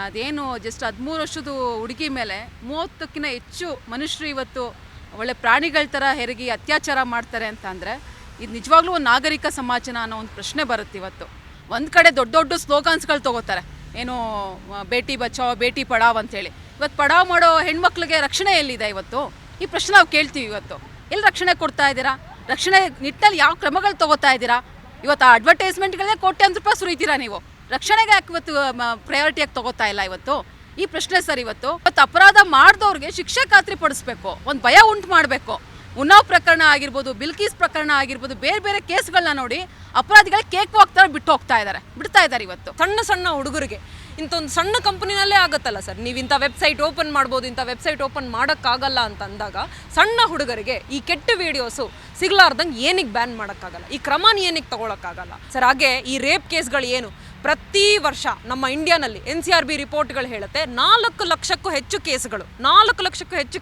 ಅದೇನು ಜಸ್ಟ್ 13 ವರ್ಷದ ಹುಡುಗಿ ಮೇಲೆ 30ಕ್ಕಿಂತ ಹೆಚ್ಚು ಮನುಷ್ಯರು ಇವತ್ತು ಒಳ್ಳೆ ಪ್ರಾಣಿಗಳ ಥರ ಹೆರಗಿ ಅತ್ಯಾಚಾರ ಮಾಡ್ತಾರೆ ಅಂತ ಅಂದರೆ ಇದು ನಿಜವಾಗ್ಲೂ ಒಂದು ನಾಗರಿಕ ಸಮಾಜನ ಅನ್ನೋ ಒಂದು ಪ್ರಶ್ನೆ ಬರುತ್ತೆ. ಇವತ್ತು ಒಂದು ಕಡೆ ದೊಡ್ಡ ದೊಡ್ಡ ಸ್ಲೋಗಾನ್ಸ್ಗಳು ತೊಗೋತಾರೆ, ಏನು ಬೇಟಿ ಬಚಾವ್ ಬೇಟಿ ಪಡಾವ್ ಅಂತೇಳಿ. ಇವತ್ತು ಪಡಾವ್ ಮಾಡೋ ಹೆಣ್ಮಕ್ಳಿಗೆ ರಕ್ಷಣೆ ಎಲ್ಲಿದೆ? ಇವತ್ತು ಈ ಪ್ರಶ್ನೆ ನಾವು ಕೇಳ್ತೀವಿ. ಇವತ್ತು ಎಲ್ಲಿ ರಕ್ಷಣೆ ಕೊಡ್ತಾ ಇದ್ದೀರಾ? ರಕ್ಷಣೆ ನಿಟ್ಟಲ್ಲಿ ಯಾವ ಕ್ರಮಗಳು ತೊಗೋತಾ ಇದ್ದೀರಾ? ಇವತ್ತು ಆ ಅಡ್ವರ್ಟೈಸ್ಮೆಂಟ್ಗಳೇ ಕೋಟ್ಯಾಂತರ ರೂಪಾಯಿ ಸುರಿತೀರಾ ನೀವು. ರಕ್ಷಣೆಗೆ ಯಾಕೆ ಇವತ್ತು ಪ್ರಯಾರಿಟಿಯಾಗಿ ತೊಗೋತಾ ಇಲ್ಲ ಇವತ್ತು? ಈ ಪ್ರಶ್ನೆ ಸರ್. ಇವತ್ತು ಅಪರಾಧ ಮಾಡಿದವ್ರಿಗೆ ಶಿಕ್ಷೆ ಖಾತ್ರಿ ಪಡಿಸ್ಬೇಕು, ಒಂದು ಭಯ ಉಂಟು ಮಾಡಬೇಕು. ಉನ್ನಾವ್ ಪ್ರಕರಣ ಆಗಿರ್ಬೋದು, ಬಿಲ್ಕೀಸ್ ಪ್ರಕರಣ ಆಗಿರ್ಬೋದು, ಬೇರೆ ಬೇರೆ ಕೇಸ್ಗಳನ್ನ ನೋಡಿ ಅಪರಾಧಿಗಳು ಕೇಕ್ ಹೋಗ್ತಾರೆ ಬಿಡ್ತಾ ಇದ್ದಾರೆ. ಇವತ್ತು ಸಣ್ಣ ಸಣ್ಣ ಹುಡುಗರಿಗೆ ಇಂಥ ಒಂದು ಸಣ್ಣ ಕಂಪನಿನಲ್ಲೇ ಆಗುತ್ತಲ್ಲ ಸರ್, ನೀವು ಇಂಥ ವೆಬ್ಸೈಟ್ ಓಪನ್ ಮಾಡ್ಬೋದು, ಇಂಥ ವೆಬ್ಸೈಟ್ ಓಪನ್ ಮಾಡೋಕ್ಕಾಗಲ್ಲ ಅಂತ ಅಂದಾಗ ಸಣ್ಣ ಹುಡುಗರಿಗೆ ಈ ಕೆಟ್ಟ ವಿಡಿಯೋಸು ಸಿಗ್ಲಾರ್ದಂಗೆ ಏನಕ್ಕೆ ಬ್ಯಾನ್ ಮಾಡೋಕ್ಕಾಗಲ್ಲ? ಈ ಕ್ರಮನ ಏನಕ್ಕೆ ತಗೊಳಕ್ಕಾಗಲ್ಲ ಸರ್? ಹಾಗೆ ಈ ರೇಪ್ ಕೇಸ್ಗಳು ಏನು ಪ್ರತಿ ವರ್ಷ ನಮ್ಮ ಇಂಡಿಯಾನಲ್ಲಿ NCRB ರಿಪೋರ್ಟ್ಗಳು ಹೇಳುತ್ತೆ 4 ಲಕ್ಷಕ್ಕೂ ಹೆಚ್ಚು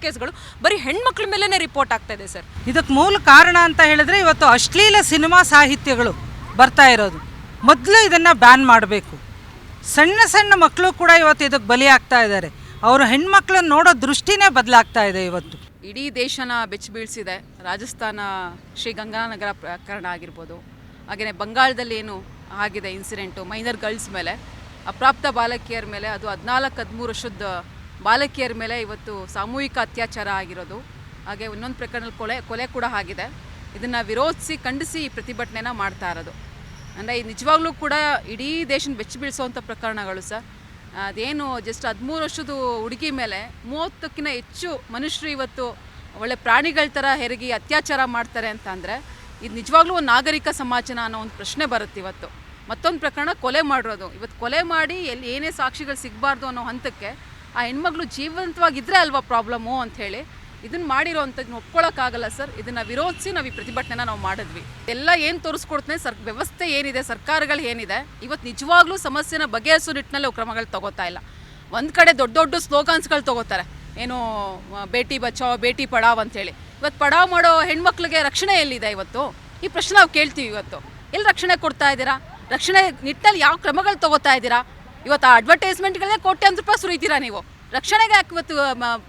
ಕೇಸ್ಗಳು ಬರೀ ಹೆಣ್ಮಕ್ಳ ಮೇಲೇ ರಿಪೋರ್ಟ್ ಆಗ್ತಾ ಇದೆ ಸರ್. ಇದಕ್ಕೆ ಮೂಲ ಕಾರಣ ಅಂತ ಹೇಳಿದ್ರೆ ಇವತ್ತು ಅಶ್ಲೀಲ ಸಿನಿಮಾ ಸಾಹಿತ್ಯಗಳು ಬರ್ತಾ ಇರೋದು. ಮೊದಲು ಇದನ್ನು ಬ್ಯಾನ್ ಮಾಡಬೇಕು. ಸಣ್ಣ ಸಣ್ಣ ಮಕ್ಕಳು ಕೂಡ ಇವತ್ತು ಇದಕ್ಕೆ ಬಲಿಯಾಗ್ತಾ ಇದ್ದಾರೆ. ಅವರು ಹೆಣ್ಮಕ್ಳನ್ನ ನೋಡೋ ದೃಷ್ಟಿನೇ ಬದಲಾಗ್ತಾ ಇದೆ. ಇವತ್ತು ಇಡೀ ದೇಶನ ಬೆಚ್ಚಿ ಬೀಳಿಸಿದೆ ರಾಜಸ್ಥಾನ ಶ್ರೀಗಂಗಾನಗರ ಪ್ರಕರಣ ಆಗಿರ್ಬೋದು. ಹಾಗೆಯೇ ಬಂಗಾಳದಲ್ಲಿ ಏನು ಆಗಿದೆ ಇನ್ಸಿಡೆಂಟು ಮೈನರ್ ಗರ್ಲ್ಸ್ ಮೇಲೆ, ಅಪ್ರಾಪ್ತ ಬಾಲಕಿಯರ ಮೇಲೆ, ಅದು 14-13 ವರ್ಷದ ಬಾಲಕಿಯರ ಮೇಲೆ ಇವತ್ತು ಸಾಮೂಹಿಕ ಅತ್ಯಾಚಾರ ಆಗಿರೋದು. ಹಾಗೆ ಇನ್ನೊಂದು ಪ್ರಕರಣದಲ್ಲಿ ಕೊಲೆ ಕೂಡ ಆಗಿದೆ. ಇದನ್ನು ವಿರೋಧಿಸಿ ಖಂಡಿಸಿ ಈ ಪ್ರತಿಭಟನೆನ ಮಾಡ್ತಾ ಇರೋದು. ಅಂದರೆ ಈ ನಿಜವಾಗ್ಲೂ ಕೂಡ ಇಡೀ ದೇಶನ ಬೆಚ್ಚಿ ಬೀಳಿಸೋವಂಥ ಪ್ರಕರಣಗಳು ಸರ್. ಅದೇನು ಜಸ್ಟ್ 13 ವರ್ಷದ ಹುಡುಗಿ ಮೇಲೆ 30ಕ್ಕಿಂತ ಹೆಚ್ಚು ಮನುಷ್ಯರು ಇವತ್ತು ಒಳ್ಳೆ ಪ್ರಾಣಿಗಳ ಥರ ಹೆರಗಿ ಅತ್ಯಾಚಾರ ಮಾಡ್ತಾರೆ ಅಂತ ಅಂದರೆ ಇದು ನಿಜವಾಗ್ಲೂ ಒಂದು ನಾಗರಿಕ ಸಮಾಜನ ಅನ್ನೋ ಒಂದು ಪ್ರಶ್ನೆ ಬರುತ್ತೆ. ಇವತ್ತು ಮತ್ತೊಂದು ಪ್ರಕರಣ ಕೊಲೆ ಮಾಡಿರೋದು. ಇವತ್ತು ಕೊಲೆ ಮಾಡಿ ಎಲ್ಲಿ ಏನೇ ಸಾಕ್ಷಿಗಳು ಸಿಗಬಾರ್ದು ಅನ್ನೋ ಹಂತಕ್ಕೆ ಆ ಹೆಣ್ಮಗಳು ಜೀವಂತವಾಗಿದ್ದರೆ ಅಲ್ವಾ ಪ್ರಾಬ್ಲಮ್ಮು ಅಂಥೇಳಿ ಇದನ್ನು ಮಾಡಿರೋವಂಥದ್ದು ಒಪ್ಕೊಳ್ಳೋಕ್ಕಾಗಲ್ಲ ಸರ್. ಇದನ್ನು ವಿರೋಧಿಸಿ ನಾವು ಈ ಪ್ರತಿಭಟನೆನ ನಾವು ಮಾಡಿದ್ವಿ. ಎಲ್ಲ ಏನು ತೋರಿಸ್ಕೊಡ್ತೇನೆ ವ್ಯವಸ್ಥೆ ಏನಿದೆ, ಸರ್ಕಾರಗಳು ಏನಿದೆ, ಇವತ್ತು ನಿಜವಾಗ್ಲೂ ಸಮಸ್ಯೆನ ಬಗೆಹರಿಸೋ ನಿಟ್ಟಿನಲ್ಲಿ ಕ್ರಮಗಳು ತೊಗೋತಾ ಇಲ್ಲ. ಒಂದು ಕಡೆ ದೊಡ್ಡ ದೊಡ್ಡ ಸ್ಲೋಗಾನ್ಸ್ಗಳು ತೊಗೋತಾರೆ, ಏನು ಬೇಟಿ ಬಚಾವ್ ಬೇಟಿ ಪಡಾವ್ ಅಂತೇಳಿ. ಇವತ್ತು ಪಡಾವ್ ಮಾಡೋ ಹೆಣ್ಮಕ್ಳಿಗೆ ರಕ್ಷಣೆ ಎಲ್ಲಿದೆ? ಇವತ್ತು ಈ ಪ್ರಶ್ನೆ ನಾವು ಕೇಳ್ತೀವಿ. ಇವತ್ತು ಎಲ್ಲಿ ರಕ್ಷಣೆ ಕೊಡ್ತಾ ಇದ್ದೀರಾ? ರಕ್ಷಣೆ ನಿಟ್ಟಲ್ಲಿ ಯಾವ ಕ್ರಮಗಳು ತೊಗೋತಾ ಇದ್ದೀರಾ? ಇವತ್ತು ಆ ಅಡ್ವರ್ಟೈಸ್ಮೆಂಟ್ಗಳೇ ಕೋಟ್ಯಾಂತರ ರೂಪಾಯಿ ಸುರಿತೀರಾ ನೀವು. ರಕ್ಷಣೆಗೆ ಯಾಕೆ ಇವತ್ತು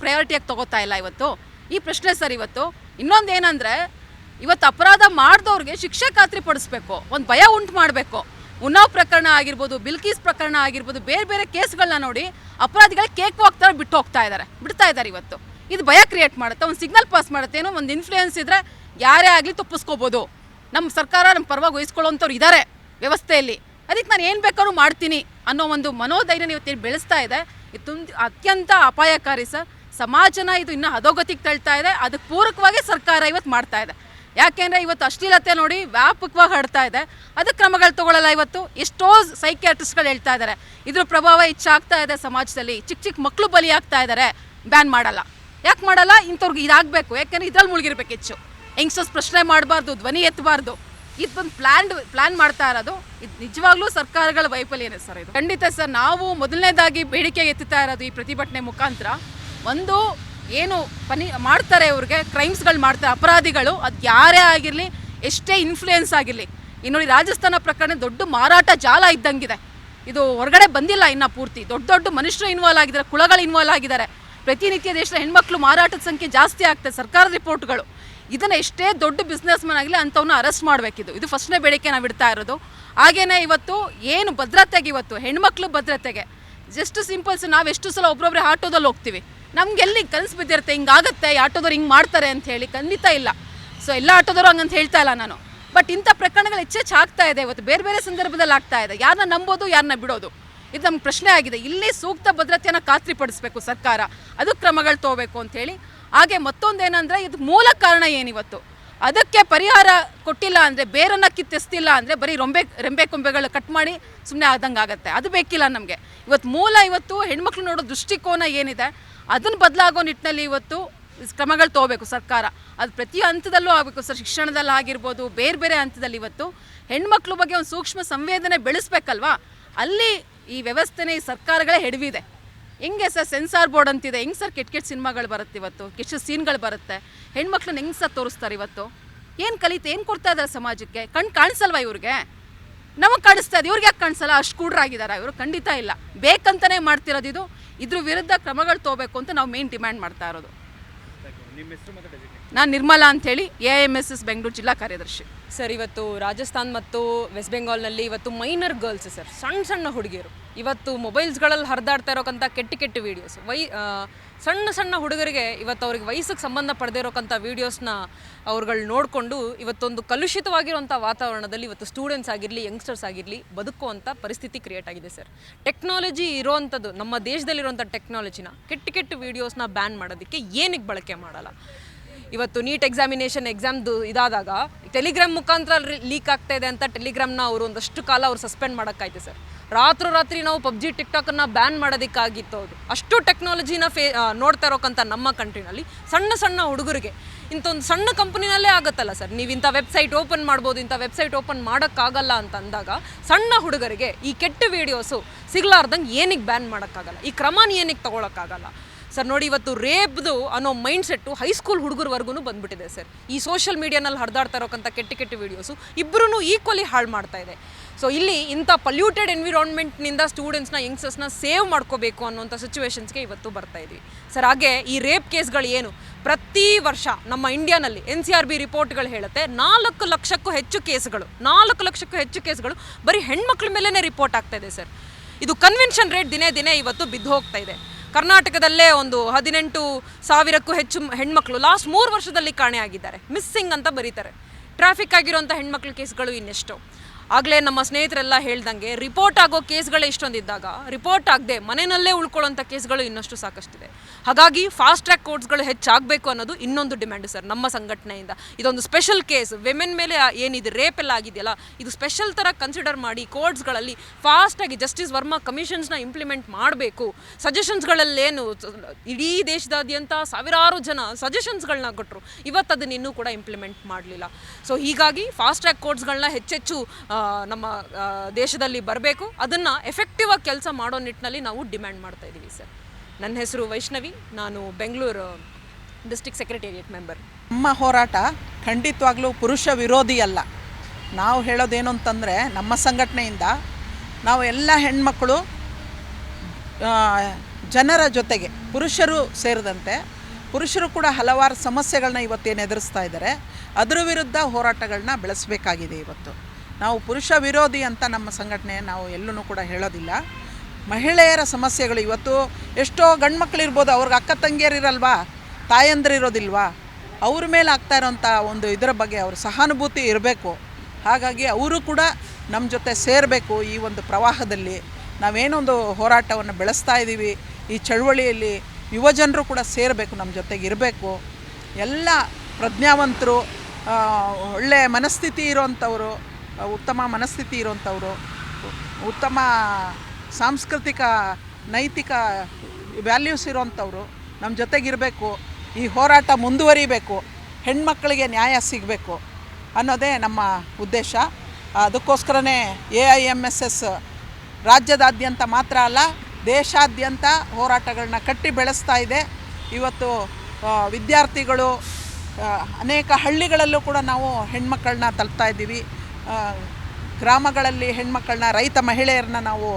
ಪ್ರಯಾರಿಟಿಯಾಗಿ ತೊಗೋತಾ ಇಲ್ಲ ಇವತ್ತು? ಈ ಪ್ರಶ್ನೆ ಸರ್. ಇವತ್ತು ಇನ್ನೊಂದು ಏನಂದರೆ ಇವತ್ತು ಅಪರಾಧ ಮಾಡಿದವ್ರಿಗೆ ಶಿಕ್ಷೆ ಖಾತ್ರಿ ಪಡಿಸ್ಬೇಕು, ಒಂದು ಭಯ ಉಂಟು ಮಾಡಬೇಕು. ಉನ್ನಾವ್ ಪ್ರಕರಣ ಆಗಿರ್ಬೋದು, ಬಿಲ್ಕೀಸ್ ಪ್ರಕರಣ ಆಗಿರ್ಬೋದು, ಬೇರೆ ಬೇರೆ ಕೇಸ್ಗಳನ್ನ ನೋಡಿ ಅಪರಾಧಿಗಳು ಕೇಕ್ ಹೋಗ್ತಾರೆ ಬಿಡ್ತಾ ಇದ್ದಾರೆ. ಇವತ್ತು ಇದು ಭಯ ಕ್ರಿಯೇಟ್ ಮಾಡುತ್ತೆ, ಒಂದು ಸಿಗ್ನಲ್ ಪಾಸ್ ಮಾಡುತ್ತೆ. ಏನೋ ಒಂದು ಇನ್ಫ್ಲೂಯೆನ್ಸ್ ಇದ್ದರೆ ಯಾರೇ ಆಗಲಿ ತಪ್ಪಿಸ್ಕೋಬೋದು. ನಮ್ಮ ಸರ್ಕಾರ ನಮ್ಮ ಪರವಾಗಿ ವಹಿಸ್ಕೊಳ್ಳೋಂಥವ್ರು ಇದ್ದಾರೆ ವ್ಯವಸ್ಥೆಯಲ್ಲಿ. ಅದಕ್ಕೆ ನಾನು ಏನು ಬೇಕಾದ್ರೂ ಮಾಡ್ತೀನಿ ಅನ್ನೋ ಒಂದು ಮನೋಧೈರ್ಯ ಇವತ್ತೇನು ಬೆಳೆಸ್ತಾ ಇದೆ. ಇದು ಅತ್ಯಂತ ಅಪಾಯಕಾರಿ ಸರ್. ಸಮಾಜನ ಇದು ಇನ್ನೂ ಅಧೋಗತಿಗೆ ತಳ್ತಾ ಇದೆ. ಅದಕ್ಕೆ ಪೂರಕವಾಗಿ ಸರ್ಕಾರ ಇವತ್ತು ಮಾಡ್ತಾ ಇದೆ. ಯಾಕೆಂದರೆ ಇವತ್ತು ಅಶ್ಲೀಲತೆ ನೋಡಿ ವ್ಯಾಪಕವಾಗಿ ಹರಡ್ತಾ ಇದೆ. ಅದಕ್ಕೆ ಕ್ರಮಗಳು ತೊಗೊಳ್ಳಲ್ಲ. ಇವತ್ತು ಎಷ್ಟೋ ಸೈಕಿಯಾಟ್ರಿಸ್ಟ್ಗಳು ಹೇಳ್ತಾ ಇದ್ದಾರೆ ಇದ್ರ ಪ್ರಭಾವ ಹೆಚ್ಚಾಗ್ತಾ ಇದೆ ಸಮಾಜದಲ್ಲಿ, ಚಿಕ್ಕ ಮಕ್ಕಳು ಬಲಿಯಾಗ್ತಾ ಇದ್ದಾರೆ, ಬ್ಯಾನ್ ಮಾಡಲ್ಲ. ಯಾಕೆ ಮಾಡಲ್ಲ? ಇಂಥವ್ರಿಗೆ ಇದಾಗಬೇಕು. ಯಾಕೆಂದರೆ ಇದ್ರಲ್ಲಿ ಮುಳುಗಿರ್ಬೇಕು ಹೆಚ್ಚು. ಯಂಗ್ಸ್ಟರ್ಸ್ ಪ್ರಶ್ನೆ ಮಾಡಬಾರ್ದು, ಧ್ವನಿ ಎತ್ತಬಾರ್ದು. ಇದೊಂದು ಪ್ಲ್ಯಾನ್ ಮಾಡ್ತಾ ಇರೋದು. ಇದು ನಿಜವಾಗ್ಲೂ ಸರ್ಕಾರಗಳ ವೈಫಲ್ಯನೇ ಸರ್. ಇದು ಖಂಡಿತ ಸರ್. ನಾವು ಮೊದಲನೇದಾಗಿ ಬೇಡಿಕೆ ಎತ್ತುತ್ತಾ ಇರೋದು ಈ ಪ್ರತಿಭಟನೆ ಮುಖಾಂತರ, ಒಂದು ಏನು ಮಾಡ್ತಾರೆ ಇವ್ರಿಗೆ ಕ್ರೈಮ್ಸ್ಗಳು ಮಾಡ್ತಾರೆ ಅಪರಾಧಿಗಳು, ಅದು ಯಾರೇ ಆಗಿರಲಿ, ಎಷ್ಟೇ ಇನ್ಫ್ಲೂಯೆನ್ಸ್ ಆಗಿರಲಿ. ನೋಡಿ ರಾಜಸ್ಥಾನ ಪ್ರಕರಣ ದೊಡ್ಡ ಮಾರಾಟ ಜಾಲ ಇದ್ದಂಗಿದೆ. ಇದು ಹೊರಗಡೆ ಬಂದಿಲ್ಲ ಇನ್ನು ಪೂರ್ತಿ. ದೊಡ್ಡ ಮನುಷ್ಯರು ಇನ್ವಾಲ್ವ್ ಆಗಿದ್ದಾರೆ, ಕುಳಗಳು ಇನ್ವಾಲ್ವ್ ಆಗಿದ್ದಾರೆ. ಪ್ರತಿನಿತ್ಯ ದೇಶದ ಹೆಣ್ಮಕ್ಳು ಮಾರಾಟದ ಸಂಖ್ಯೆ ಜಾಸ್ತಿ ಆಗ್ತದೆ. ಸರ್ಕಾರದ ರಿಪೋರ್ಟ್ಗಳು ಇದನ್ನು ಎಷ್ಟೇ ದೊಡ್ಡ ಬಿಸ್ನೆಸ್ ಮ್ಯಾನ್ ಆಗಲಿ ಅಂಥವನ್ನ ಅರೆಸ್ಟ್ ಮಾಡಬೇಕಿದ್ದು. ಇದು ಫಸ್ಟ್ನೇ ಬೇಡಿಕೆ ನಾವು ಇಡ್ತಾ ಇರೋದು. ಹಾಗೇನೇ ಇವತ್ತು ಏನು ಭದ್ರತೆಗೆ, ಇವತ್ತು ಹೆಣ್ಮಕ್ಳು ಭದ್ರತೆಗೆ ಜಸ್ಟ್ ಸಿಂಪಲ್ಸ್. ನಾವು ಎಷ್ಟು ಸಲ ಒಬ್ಬೊಬ್ಬರೇ ಆಟೋದಲ್ಲಿ ಹೋಗ್ತೀವಿ, ನಮ್ಗೆ ಎಲ್ಲಿ ಕನಸು ಬಿದ್ದಿರುತ್ತೆ ಹಿಂಗಾಗುತ್ತೆ, ಆಟೋದವ್ರು ಹಿಂಗೆ ಮಾಡ್ತಾರೆ ಅಂತ ಹೇಳಿ. ಖಂಡಿತ ಇಲ್ಲ. ಸೊ ಎಲ್ಲ ಆಟೋದವರು ಹಂಗಂತ ಹೇಳ್ತಾ ಇಲ್ಲ ನಾನು. ಬಟ್ ಇಂಥ ಪ್ರಕರಣಗಳು ಹೆಚ್ಚೆಚ್ಚು ಆಗ್ತಾ ಇದೆ. ಇವತ್ತು ಬೇರೆ ಬೇರೆ ಸಂದರ್ಭದಲ್ಲಿ ಆಗ್ತಾ ಇದೆ. ಯಾರನ್ನ ನಂಬೋದು, ಯಾರನ್ನ ಬಿಡೋದು, ಇದು ನಮ್ಗೆ ಪ್ರಶ್ನೆ ಆಗಿದೆ. ಇಲ್ಲಿ ಸೂಕ್ತ ಭದ್ರತೆಯನ್ನು ಖಾತ್ರಿಪಡಿಸಬೇಕು ಸರ್ಕಾರ, ಅದಕ್ಕೆ ಕ್ರಮಗಳು ತಗೋಬೇಕು ಅಂಥೇಳಿ. ಹಾಗೆ ಮತ್ತೊಂದೇನೆಂದರೆ ಇದು ಮೂಲ ಕಾರಣ ಏನಿವತ್ತು ಅದಕ್ಕೆ ಪರಿಹಾರ ಕೊಟ್ಟಿಲ್ಲ ಅಂದರೆ, ಬೇರನ್ನು ಕಿತ್ತೆಸ್ತಿಲ್ಲ ಅಂದರೆ ಬರೀ ರೆಂಬೆ ಕೊಂಬೆಗಳು ಕಟ್ ಮಾಡಿ ಸುಮ್ಮನೆ ಆದಂಗೆ ಆಗುತ್ತೆ. ಅದು ಬೇಕಿಲ್ಲ ನಮಗೆ. ಇವತ್ತು ಹೆಣ್ಮಕ್ಳು ನೋಡೋ ದೃಷ್ಟಿಕೋನ ಏನಿದೆ ಅದನ್ನು ಬದಲಾಗೋ ನಿಟ್ಟಿನಲ್ಲಿ ಇವತ್ತು ಕ್ರಮಗಳು ತೊಗೋಬೇಕು ಸರ್ಕಾರ. ಅದು ಪ್ರತಿ ಹಂತದಲ್ಲೂ ಆಗಬೇಕು ಸರ್. ಶಿಕ್ಷಣದಲ್ಲಿ ಆಗಿರ್ಬೋದು, ಬೇರೆ ಬೇರೆ ಹಂತದಲ್ಲಿ ಇವತ್ತು ಹೆಣ್ಮಕ್ಳ ಬಗ್ಗೆ ಒಂದು ಸೂಕ್ಷ್ಮ ಸಂವೇದನೆ ಬೆಳೆಸ್ಬೇಕಲ್ವಾ. ಅಲ್ಲಿ ಈ ವ್ಯವಸ್ಥೆನೇ ಈ ಸರ್ಕಾರಗಳೇ ಹೆಡವಿದೆ. ಹೆಂಗೆ ಸರ್ ಸೆನ್ಸಾರ್ ಬೋರ್ಡ್ ಅಂತಿದೆ, ಹೆಂಗೆ ಸರ್ ಕೆಟ್ಟ ಸಿನಿಮಾಗಳು ಬರುತ್ತೆ, ಇವತ್ತು ಕೆಟ್ಟ ಸೀನ್ಗಳು ಬರುತ್ತೆ, ಹೆಣ್ಮಕ್ಳನ್ನ ಹೆಂಗೆ ಸರ್ ತೋರಿಸ್ತಾರೆ. ಇವತ್ತು ಏನು ಕಲಿತೆ, ಏನು ಕೊಡ್ತಾ ಇದ್ದಾರೆ ಸಮಾಜಕ್ಕೆ? ಕಾಣಿಸಲ್ವಾ ಇವ್ರಿಗೆ? ನಮಗೆ ಕಾಣಿಸ್ತಾ ಇದೆ, ಇವ್ರಿಗೆ ಯಾಕೆ ಕಾಣಿಸಲ್ಲ? ಅಷ್ಟು ಕೂಡ್ರಾಗಿದ್ದಾರೆ ಇವರು? ಖಂಡಿತ ಇಲ್ಲ, ಬೇಕಂತಲೇ ಮಾಡ್ತಿರೋದು ಇದು. ಇದ್ರ ವಿರುದ್ಧ ಕ್ರಮಗಳು ತಗೋಬೇಕು ಅಂತ ನಾವು ಮೇನ್ ಡಿಮ್ಯಾಂಡ್ ಮಾಡ್ತಾ ಇರೋದು. ನಾನು ನಿರ್ಮಲಾ ಅಂಥೇಳಿ AIMSS ಬೆಂಗಳೂರು ಜಿಲ್ಲಾ ಕಾರ್ಯದರ್ಶಿ. ಸರ್, ಇವತ್ತು ರಾಜಸ್ಥಾನ್ ಮತ್ತು ವೆಸ್ಟ್ ಬೆಂಗಾಲ್ನಲ್ಲಿ ಇವತ್ತು ಮೈನರ್ ಗರ್ಲ್ಸ್ ಸರ್, ಸಣ್ಣ ಸಣ್ಣ ಹುಡುಗಿಯರು ಇವತ್ತು ಮೊಬೈಲ್ಸ್ಗಳಲ್ಲಿ ಹರಿದಾಡ್ತಾ ಇರೋಕ್ಕಂಥ ಕೆಟ್ಟ ವೀಡಿಯೋಸ್, ಸಣ್ಣ ಸಣ್ಣ ಹುಡುಗರಿಗೆ ಇವತ್ತು ಅವ್ರಿಗೆ ವಯಸ್ಸಿಗೆ ಸಂಬಂಧ ಪಡೆದೇ ಇರೋಕ್ಕಂಥ ವೀಡಿಯೋಸ್ನ ಅವ್ರುಗಳು ನೋಡಿಕೊಂಡು ಇವತ್ತೊಂದು ಕಲುಷಿತವಾಗಿರುವಂಥ ವಾತಾವರಣದಲ್ಲಿ ಇವತ್ತು ಸ್ಟೂಡೆಂಟ್ಸ್ ಆಗಿರಲಿ, ಯಂಗ್ಸ್ಟರ್ಸ್ ಆಗಿರಲಿ ಬದುಕುವಂಥ ಪರಿಸ್ಥಿತಿ ಕ್ರಿಯೇಟ್ ಆಗಿದೆ ಸರ್. ಟೆಕ್ನಾಲಜಿ ಇರೋವಂಥದ್ದು, ನಮ್ಮ ದೇಶದಲ್ಲಿರುವಂಥ ಟೆಕ್ನಾಲಜಿನ ಕೆಟ್ಟ ವೀಡಿಯೋಸ್ನ ಬ್ಯಾನ್ ಮಾಡೋದಕ್ಕೆ ಏನಕ್ಕೆ ಬಳಕೆ ಮಾಡಲ್ಲ? ಇವತ್ತು ನೀಟ್ ಎಕ್ಸಾಮ್ದು ಇದಾದಾಗ ಟೆಲಿಗ್ರಾಮ್ ಮುಖಾಂತರ ಲೀಕ್ ಆಗ್ತಾ ಇದೆ ಅಂತ ಟೆಲಿಗ್ರಾಮ್ನ ಅವರು ಒಂದಷ್ಟು ಕಾಲ ಅವ್ರು ಸಸ್ಪೆಂಡ್ ಮಾಡೋಕ್ಕಾಯ್ತು ಸರ್. ರಾತ್ರಿ ನಾವು PUBG TikTokನ್ನು ಬ್ಯಾನ್ ಮಾಡೋದಕ್ಕಾಗಿತ್ತು. ಅದು ಅಷ್ಟು ಟೆಕ್ನಾಲಜಿನ ನೋಡ್ತಾ ಇರೋಕ್ಕಂಥ ನಮ್ಮ ಕಂಟ್ರಿನಲ್ಲಿ ಸಣ್ಣ ಹುಡುಗರಿಗೆ ಇಂಥೊಂದು ಸಣ್ಣ ಕಂಪ್ನಿನಲ್ಲೇ ಆಗುತ್ತಲ್ಲ ಸರ್, ನೀವು ಇಂಥ ವೆಬ್ಸೈಟ್ ಓಪನ್ ಮಾಡ್ಬೋದು, ಇಂಥ ವೆಬ್ಸೈಟ್ ಓಪನ್ ಮಾಡೋಕ್ಕಾಗಲ್ಲ ಅಂತ ಅಂದಾಗ ಸಣ್ಣ ಹುಡುಗರಿಗೆ ಈ ಕೆಟ್ಟ ವೀಡಿಯೋಸು ಸಿಗಲಾರ್ದಂಗೆ ಏನಕ್ಕೆ ಬ್ಯಾನ್ ಮಾಡೋಕ್ಕಾಗಲ್ಲ? ಈ ಕ್ರಮನ ಏನಕ್ಕೆ ತೊಗೊಳಕ್ಕಾಗಲ್ಲ ಸರ್? ನೋಡಿ, ಇವತ್ತು ರೇಪ್ದು ಅನ್ನೋ ಮೈಂಡ್ ಸೆಟ್ಟು ಹೈಸ್ಕೂಲ್ ಹುಡುಗರವರೆಗೂ ಬಂದ್ಬಿಟ್ಟಿದೆ ಸರ್. ಈ ಸೋಷಿಯಲ್ ಮೀಡಿಯಾನಲ್ಲಿ ಹರಿದಾಡ್ತಾ ಇರೋಕ್ಕಂಥ ಕೆಟ್ಟ ವೀಡಿಯೋಸು ಇಬ್ಬರೂ ಈಕ್ವಲಿ ಹಾಳು ಮಾಡ್ತಾ ಇದೆ. ಸೊ ಇಲ್ಲಿ ಇಂಥ ಪಲ್ಯೂಟೆಡ್ ಎನ್ವಿರಾನ್ಮೆಂಟ್ನಿಂದ ಸ್ಟೂಡೆಂಟ್ಸ್ನ, ಯಂಗ್ಸ್ಟರ್ಸ್ನ ಸೇವ್ ಮಾಡ್ಕೋಬೇಕು ಅನ್ನೋಂಥ ಸಿಚುವೇಶನ್ಸ್ಗೆ ಇವತ್ತು ಬರ್ತಾ ಇದ್ವಿ ಸರ್. ಹಾಗೆ ಈ ರೇಪ್ ಕೇಸ್ಗಳು ಏನು ಪ್ರತಿ ವರ್ಷ ನಮ್ಮ ಇಂಡಿಯಾನಲ್ಲಿ NCRB ರಿಪೋರ್ಟ್ಗಳು ಹೇಳುತ್ತೆ 4 ಲಕ್ಷಕ್ಕೂ ಹೆಚ್ಚು ಕೇಸ್ಗಳು ಬರೀ ಹೆಣ್ಮಕ್ಳ ಮೇಲೇ ರಿಪೋರ್ಟ್ ಆಗ್ತಾ ಇದೆ ಸರ್. ಇದು ಕನ್ವೆನ್ಷನ್ ರೇಟ್ ದಿನೇ ಇವತ್ತು ಬಿದ್ದು ಹೋಗ್ತಾ ಇದೆ. ಕರ್ನಾಟಕದಲ್ಲೇ ಒಂದು 18,000ಕ್ಕೂ ಹೆಚ್ಚು ಹೆಣ್ಮಕ್ಳು ಲಾಸ್ಟ್ 3 ವರ್ಷದಲ್ಲಿ ಕಾಣೆಯಾಗಿದ್ದಾರೆ, ಮಿಸ್ಸಿಂಗ್ ಅಂತ ಬರೀತಾರೆ. ಟ್ರಾಫಿಕ್ ಆಗಿರೋಂಥ ಹೆಣ್ಮಕ್ಳ ಕೇಸ್ಗಳು ಇನ್ನೆಷ್ಟು? ಆಗಲೇ ನಮ್ಮ ಸ್ನೇಹಿತರೆಲ್ಲ ಹೇಳ್ದಂಗೆ ರಿಪೋರ್ಟ್ ಆಗೋ ಕೇಸ್ಗಳೇ ಇಷ್ಟೊಂದಿದ್ದಾಗ ರಿಪೋರ್ಟ್ ಆಗದೆ ಮನೆಯಲ್ಲೇ ಉಳ್ಕೊಳ್ಳೋಂಥ ಕೇಸ್ಗಳು ಇನ್ನಷ್ಟು ಸಾಕಷ್ಟಿದೆ. ಹಾಗಾಗಿ ಫಾಸ್ಟ್ ಟ್ರ್ಯಾಕ್ ಕೋರ್ಟ್ಸ್ಗಳು ಹೆಚ್ಚಾಗಬೇಕು ಅನ್ನೋದು ಇನ್ನೊಂದು ಡಿಮ್ಯಾಂಡು ಸರ್ ನಮ್ಮ ಸಂಘಟನೆಯಿಂದ. ಇದೊಂದು ಸ್ಪೆಷಲ್ ಕೇಸ್, ವಿಮೆನ್ ಮೇಲೆ ಏನಿದೆ ರೇಪ್ ಎಲ್ಲ ಆಗಿದೆಯಲ್ಲ, ಇದು ಸ್ಪೆಷಲ್ ಥರ ಕನ್ಸಿಡರ್ ಮಾಡಿ ಕೋರ್ಟ್ಸ್ಗಳಲ್ಲಿ ಫಾಸ್ಟಾಗಿ ಜಸ್ಟಿಸ್ ವರ್ಮಾ ಕಮಿಷನ್ಸ್ನ ಇಂಪ್ಲಿಮೆಂಟ್ ಮಾಡಬೇಕು. ಸಜೆಷನ್ಸ್ಗಳಲ್ಲೇನು ಇಡೀ ದೇಶದಾದ್ಯಂತ ಸಾವಿರಾರು ಜನ ಸಜೆಷನ್ಸ್ಗಳನ್ನ ಕೊಟ್ಟರು, ಇವತ್ತು ಅದನ್ನ ಇನ್ನೂ ಕೂಡ ಇಂಪ್ಲಿಮೆಂಟ್ ಮಾಡಲಿಲ್ಲ. ಸೊ ಹೀಗಾಗಿ ಫಾಸ್ಟ್ ಟ್ರ್ಯಾಕ್ ಕೋರ್ಟ್ಸ್ಗಳನ್ನ ಹೆಚ್ಚೆಚ್ಚು ನಮ್ಮ ದೇಶದಲ್ಲಿ ಬರಬೇಕು. ಅದನ್ನು ಎಫೆಕ್ಟಿವ್ ಆಗಿ ಕೆಲಸ ಮಾಡೋ ನಿಟ್ಟಿನಲ್ಲಿ ನಾವು ಡಿಮ್ಯಾಂಡ್ ಮಾಡ್ತಾ ಇದ್ದೀವಿ ಸರ್. ನನ್ನ ಹೆಸರು ವೈಷ್ಣವಿ, ನಾನು ಬೆಂಗಳೂರು ಡಿಸ್ಟ್ರಿಕ್ಟ್ ಸೆಕ್ರೆಟೇರಿಯೇಟ್ ಮೆಂಬರ್. ನಮ್ಮ ಹೋರಾಟ ಖಂಡಿತವಾಗ್ಲೂ ಪುರುಷ ವಿರೋಧಿ ಅಲ್ಲ. ನಾವು ಹೇಳೋದೇನು ಅಂತಂದರೆ, ನಮ್ಮ ಸಂಘಟನೆಯಿಂದ ನಾವು ಎಲ್ಲ ಹೆಣ್ಮಕ್ಕಳು ಜನರ ಜೊತೆಗೆ ಪುರುಷರು ಸೇರಿದಂತೆ ಪುರುಷರು ಕೂಡ ಹಲವಾರು ಸಮಸ್ಯೆಗಳನ್ನ ಇವತ್ತೇನು ಎದುರಿಸ್ತಾ ಇದ್ದಾರೆ, ಅದರ ವಿರುದ್ಧ ಹೋರಾಟಗಳನ್ನ ಬೆಳೆಸಬೇಕಾಗಿದೆ. ಇವತ್ತು ನಾವು ಪುರುಷ ವಿರೋಧಿ ಅಂತ ನಮ್ಮ ಸಂಘಟನೆ ನಾವು ಎಲ್ಲೂ ಕೂಡ ಹೇಳೋದಿಲ್ಲ. ಮಹಿಳೆಯರ ಸಮಸ್ಯೆಗಳು ಇವತ್ತು ಎಷ್ಟೋ ಗಂಡು ಮಕ್ಕಳಿರ್ಬೋದು, ಅವ್ರಿಗೆ ಅಕ್ಕ ತಂಗಿಯರಿರಲ್ವಾ, ತಾಯಂದಿರಿರೋದಿಲ್ವಾ, ಅವ್ರ ಮೇಲೆ ಆಗ್ತಾ ಇರೋಂಥ ಒಂದು ಇದರ ಬಗ್ಗೆ ಅವ್ರ ಸಹಾನುಭೂತಿ ಇರಬೇಕು. ಹಾಗಾಗಿ ಅವರು ಕೂಡ ನಮ್ಮ ಜೊತೆ ಸೇರಬೇಕು. ಈ ಒಂದು ಪ್ರವಾಹದಲ್ಲಿ ನಾವೇನೊಂದು ಹೋರಾಟವನ್ನು ಬೆಳೆಸ್ತಾ ಇದ್ದೀವಿ, ಈ ಚಳುವಳಿಯಲ್ಲಿ ಯುವಜನರು ಕೂಡ ಸೇರಬೇಕು, ನಮ್ಮ ಜೊತೆಗೆ ಇರಬೇಕು. ಎಲ್ಲ ಪ್ರಜ್ಞಾವಂತರು, ಒಳ್ಳೆಯ ಮನಸ್ಥಿತಿ ಇರೋವಂಥವರು, ಉತ್ತಮ ಮನಸ್ಥಿತಿ ಇರೋವಂಥವರು, ಉತ್ತಮ ಸಾಂಸ್ಕೃತಿಕ ನೈತಿಕ ವ್ಯಾಲ್ಯೂಸ್ ಇರೋವಂಥವ್ರು ನಮ್ಮ ಜೊತೆಗಿರಬೇಕು. ಈ ಹೋರಾಟ ಮುಂದುವರಿಬೇಕು, ಹೆಣ್ಮಕ್ಕಳಿಗೆ ನ್ಯಾಯ ಸಿಗಬೇಕು ಅನ್ನೋದೇ ನಮ್ಮ ಉದ್ದೇಶ. ಅದಕ್ಕೋಸ್ಕರನೇ AIMSS ರಾಜ್ಯದಾದ್ಯಂತ ಮಾತ್ರ ಅಲ್ಲ, ದೇಶಾದ್ಯಂತ ಹೋರಾಟಗಳನ್ನ ಕಟ್ಟಿ ಬೆಳೆಸ್ತಾ ಇದೆ. ಇವತ್ತು ವಿದ್ಯಾರ್ಥಿಗಳು ಅನೇಕ ಹಳ್ಳಿಗಳಲ್ಲೂ ಕೂಡ ನಾವು ಹೆಣ್ಮಕ್ಕಳನ್ನ ತಲುಪ್ತಾ ಇದ್ದೀವಿ. ಗ್ರಾಮಗಳಲ್ಲಿ ಹೆಣ್ಮಕ್ಕಳನ್ನ, ರೈತ ಮಹಿಳೆಯರನ್ನ ನಾವು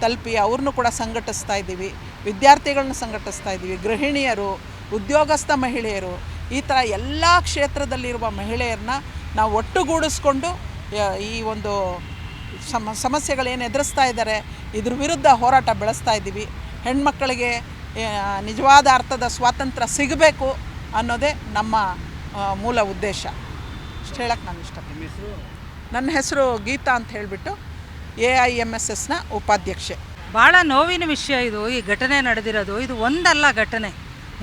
ತಲುಪಿ ಅವ್ರನ್ನೂ ಕೂಡ ಸಂಘಟಿಸ್ತಾ ಇದ್ದೀವಿ. ವಿದ್ಯಾರ್ಥಿಗಳನ್ನ ಸಂಘಟಿಸ್ತಾ ಇದ್ದೀವಿ, ಗೃಹಿಣಿಯರು, ಉದ್ಯೋಗಸ್ಥ ಮಹಿಳೆಯರು, ಈ ಥರ ಎಲ್ಲ ಕ್ಷೇತ್ರದಲ್ಲಿರುವ ಮಹಿಳೆಯರನ್ನ ನಾವು ಒಟ್ಟುಗೂಡಿಸ್ಕೊಂಡು ಈ ಒಂದು ಸಮಸ್ಯೆಗಳೇನು ಎದುರಿಸ್ತಾ ಇದ್ದಾರೆ ಇದ್ರ ವಿರುದ್ಧ ಹೋರಾಟ ಬೆಳೆಸ್ತಾ ಇದ್ದೀವಿ. ಹೆಣ್ಮಕ್ಕಳಿಗೆ ನಿಜವಾದ ಅರ್ಥದ ಸ್ವಾತಂತ್ರ್ಯ ಸಿಗಬೇಕು ಅನ್ನೋದೇ ನಮ್ಮ ಮೂಲ ಉದ್ದೇಶ. ಇಷ್ಟು ಹೇಳಕ್ಕೆ ನಾನು ಇಷ್ಟಪಡ್ತೀನಿ. ನನ್ನ ಹೆಸರು ಗೀತಾ ಅಂತ ಹೇಳಿಬಿಟ್ಟು AIMSSನ ಉಪಾಧ್ಯಕ್ಷೆ. ಭಾಳ ನೋವಿನ ವಿಷಯ ಇದು. ಈ ಘಟನೆ ನಡೆದಿರೋದು ಇದು ಒಂದಲ್ಲ ಘಟನೆ,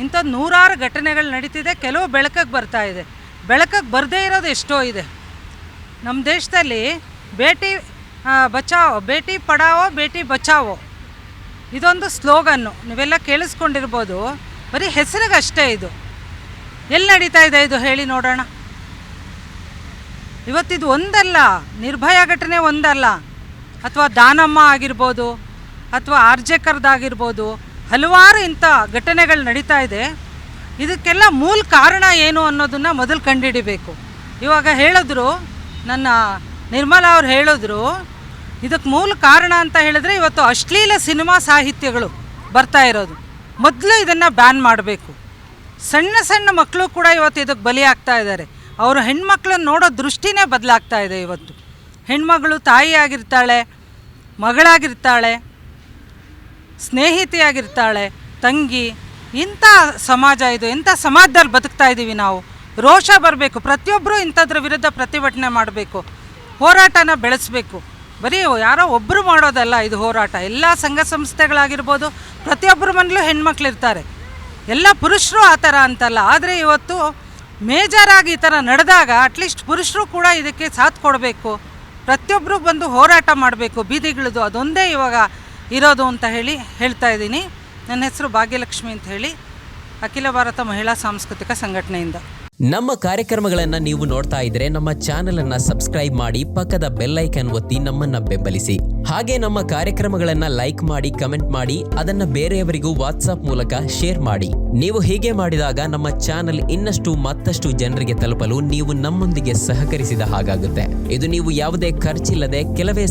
ಇಂಥದ್ದು ನೂರಾರು ಘಟನೆಗಳು ನಡೀತಿದೆ. ಕೆಲವು ಬೆಳಕಿಗೆ ಬರ್ತಾ ಇದೆ, ಬೆಳಕಿಗೆ ಬರದೇ ಇರೋದು ಎಷ್ಟೋ ಇದೆ. ನಮ್ಮ ದೇಶದಲ್ಲಿ ಬೇಟಿ ಬಚಾವೋ, ಬೇಟಿ ಪಡಾವೋ, ಬೇಟಿ ಬಚಾವೋ ಇದೊಂದು ಸ್ಲೋಗನ್ನು ನೀವೆಲ್ಲ ಕೇಳಿಸ್ಕೊಂಡಿರ್ಬೋದು. ಬರೀ ಹೆಸರಿಗಷ್ಟೇ ಇದು. ಎಲ್ಲಿ ನಡೀತಾ ಇದೆ ಇದು ಹೇಳಿ ನೋಡೋಣ. ಇವತ್ತಿದು ಒಂದಲ್ಲ, ನಿರ್ಭಯ ಘಟನೆ ಒಂದಲ್ಲ, ಅಥವಾ ದಾನಮ್ಮ ಆಗಿರ್ಬೋದು, ಅಥವಾ ಆರ್ಜೆಕರ್ದಾಗಿರ್ಬೋದು, ಹಲವಾರು ಇಂಥ ಘಟನೆಗಳು ನಡೀತಾ ಇದೆ. ಇದಕ್ಕೆಲ್ಲ ಮೂಲ ಕಾರಣ ಏನು ಅನ್ನೋದನ್ನು ಮೊದಲು ಕಂಡುಹಿಡಿಬೇಕು. ಇವಾಗ ಹೇಳಿದ್ರು, ನನ್ನ ನಿರ್ಮಲಾ ಅವ್ರು ಹೇಳಿದ್ರು, ಇದಕ್ಕೆ ಮೂಲ ಕಾರಣ ಅಂತ ಹೇಳಿದ್ರೆ ಇವತ್ತು ಅಶ್ಲೀಲ ಸಿನಿಮಾ ಸಾಹಿತ್ಯಗಳು ಬರ್ತಾ ಇರೋದು. ಮೊದಲು ಇದನ್ನು ಬ್ಯಾನ್ ಮಾಡಬೇಕು. ಸಣ್ಣ ಸಣ್ಣ ಮಕ್ಕಳು ಕೂಡ ಇವತ್ತು ಇದಕ್ಕೆ ಬಲಿಯಾಗ್ತಾ ಇದ್ದಾರೆ. ಅವರು ಹೆಣ್ಮಕ್ಳನ್ನ ನೋಡೋ ದೃಷ್ಟಿನೇ ಬದಲಾಗ್ತಾ ಇದೆ. ಇವತ್ತು ಹೆಣ್ಮಗಳು ತಾಯಿಯಾಗಿರ್ತಾಳೆ, ಮಗಳಾಗಿರ್ತಾಳೆ, ಸ್ನೇಹಿತೆಯಾಗಿರ್ತಾಳೆ, ತಂಗಿ. ಇಂಥ ಸಮಾಜ ಇದು. ಇಂಥ ಸಮಾಜದಲ್ಲಿ ಬದುಕ್ತಾ ಇದ್ದೀವಿ ನಾವು. ರೋಷ ಬರಬೇಕು. ಪ್ರತಿಯೊಬ್ಬರೂ ಇಂಥದ್ರ ವಿರುದ್ಧ ಪ್ರತಿಭಟನೆ ಮಾಡಬೇಕು, ಹೋರಾಟನ ಬೆಳೆಸಬೇಕು. ಬರೀ ಯಾರೋ ಒಬ್ಬರು ಮಾಡೋದಲ್ಲ ಇದು ಹೋರಾಟ. ಎಲ್ಲ ಸಂಘ ಸಂಸ್ಥೆಗಳಾಗಿರ್ಬೋದು, ಪ್ರತಿಯೊಬ್ಬರ ಮನೇಲೂ ಹೆಣ್ಮಕ್ಳಿರ್ತಾರೆ. ಎಲ್ಲ ಪುರುಷರು ಆ ಥರ ಅಂತಲ್ಲ. ಆದರೆ ಇವತ್ತು ಮೇಜರಾಗಿ ಈ ಥರ ನಡೆದಾಗ ಅಟ್ಲೀಸ್ಟ್ ಪುರುಷರು ಕೂಡ ಇದಕ್ಕೆ ಸಾಥ್ ಕೊಡಬೇಕು. ಪ್ರತಿಯೊಬ್ಬರು ಬಂದು ಹೋರಾಟ ಮಾಡಬೇಕು ಬೀದಿಗಿಳಿದು. ಅದೊಂದೇ ಇವಾಗ ಇರೋದು ಅಂತ ಹೇಳ್ತಾ ಇದ್ದೀನಿ. ನನ್ನ ಹೆಸರು ಭಾಗ್ಯಲಕ್ಷ್ಮಿ ಅಂತ ಹೇಳಿ, ಅಖಿಲ ಭಾರತ ಮಹಿಳಾ ಸಾಂಸ್ಕೃತಿಕ ಸಂಘಟನೆಯಿಂದ. ನಮ್ಮ ಕಾರ್ಯಕ್ರಮಗಳನ್ನು ನೀವು ನೋಡ್ತಾ ಇದ್ರೆ ನಮ್ಮ ಚಾನೆಲ್ ಅನ್ನ ಸಬ್ಸ್ಕ್ರೈಬ್ ಮಾಡಿ, ಪಕ್ಕದ ಬೆಲ್ ಐಕಾನ್ ಒತ್ತಿ ನಮ್ಮನ್ನ ಬೆಂಬಲಿಸಿ. ಹಾಗೆ ನಮ್ಮ ಕಾರ್ಯಕ್ರಮಗಳನ್ನ ಲೈಕ್ ಮಾಡಿ, ಕಮೆಂಟ್ ಮಾಡಿ, ಅದನ್ನ ಬೇರೆಯವರಿಗೂ ವಾಟ್ಸ್ಆಪ್ ಮೂಲಕ ಶೇರ್ ಮಾಡಿ. ನೀವು ಹೀಗೆ ಮಾಡಿದಾಗ ನಮ್ಮ ಚಾನೆಲ್ ಇನ್ನಷ್ಟು ಮತ್ತಷ್ಟು ಜನರಿಗೆ ತಲುಪಲು ನೀವು ನಮ್ಮೊಂದಿಗೆ ಸಹಕರಿಸಿದ ಹಾಗಾಗುತ್ತೆ. ಇದು ನೀವು ಯಾವುದೇ ಖರ್ಚಿಲ್ಲದೆ ಕೆಲವೇ